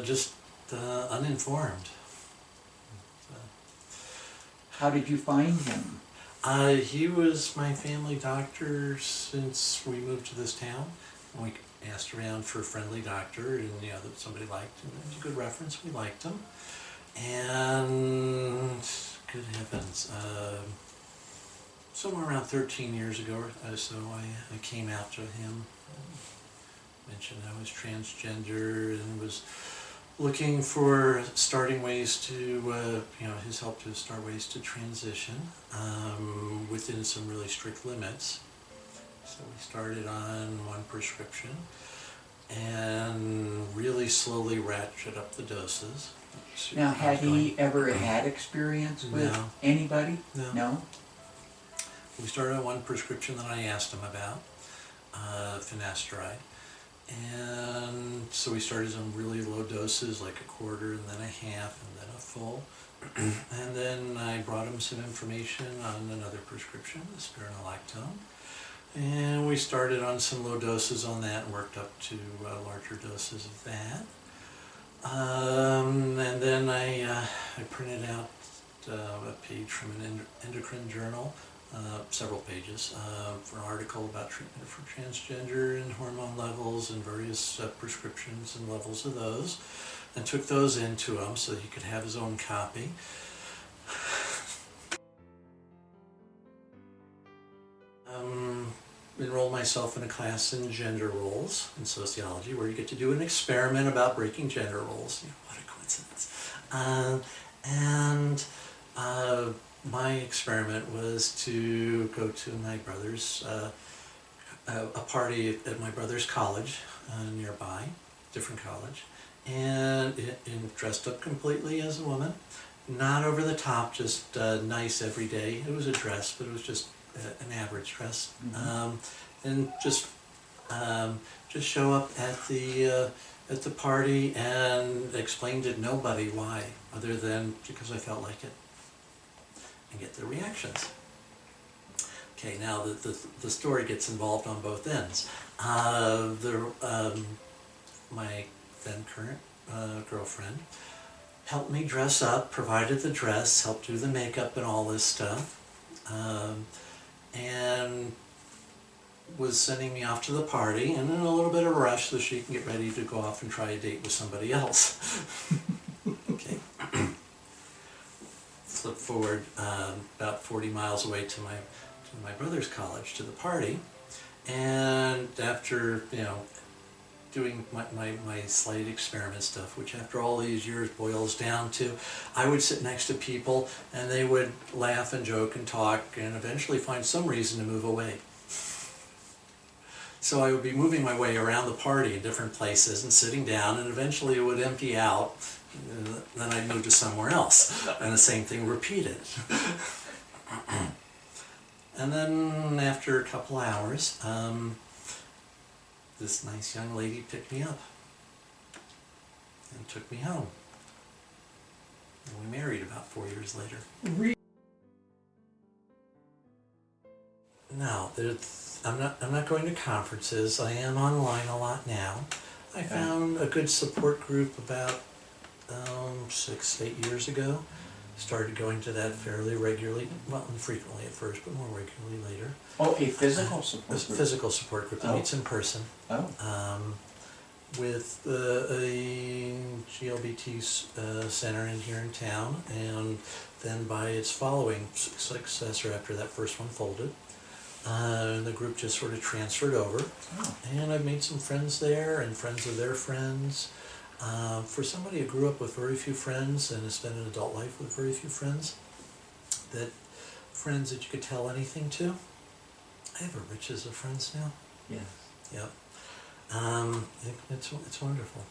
Just uninformed. How did you find him? He was my family doctor since we moved to this town. We asked around for a friendly doctor, and that somebody liked him. It was a good reference. We liked him, and good heavens, somewhere around 13 years ago or so, I came out to him, and mentioned I was transgender and was looking for starting ways to, his help to start ways to transition within some really strict limits. So we started on one prescription and really slowly ratchet up the doses. Now, had he ever had experience with anybody? No. No? We started on one prescription that I asked him about, finasteride. And so we started on really low doses, like a quarter and then a half and then a full. And then I brought him some information on another prescription, the spironolactone. And we started on some low doses on that and worked up to larger doses of that. And then I printed out a page from an endocrine journal, several pages, for an article about treatment for transgender and hormone levels and various prescriptions and levels of those, and took those into him so he could have his own copy. Enrolled myself in a class in gender roles in sociology, where you get to do an experiment about breaking gender roles. What a coincidence. My experiment was to go to my brother's, a party at my brother's college nearby, different college, and dressed up completely as a woman. Not over the top, just nice every day. It was a dress, but it was just an average dress. Mm-hmm. And just show up at the party and explain to nobody why, other than because I felt like it, and get the reactions. Okay, now the story gets involved on both ends. My then current girlfriend helped me dress up, provided the dress, helped do the makeup and all this stuff, and was sending me off to the party, and in a little bit of a rush so she can get ready to go off and try a date with somebody else. Okay. Flip forward about 40 miles away to my brother's college, to the party, and after doing my slight experiment stuff, which after all these years boils down to, I would sit next to people and they would laugh and joke and talk and eventually find some reason to move away. So I would be moving my way around the party in different places and sitting down, and eventually it would empty out, and then I'd move to somewhere else, and the same thing repeated. And then after a couple hours, this nice young lady picked me up and took me home. And we married about 4 years later. No, I'm not going to conferences. I am online a lot now. I found a good support group about 6-8 years ago. Started going to that fairly regularly, well, infrequently at first, but more regularly later. Oh, a physical support group? A physical support group that meets in person. Oh. With a GLBT center here in town, and then by its following successor after that first one folded. And the group just sort of transferred over. Oh. And I've made some friends there and friends of their friends. For somebody who grew up with very few friends and has spent an adult life with very few friends, friends that you could tell anything to, I have a riches of friends now. Yes. Yep. It's wonderful.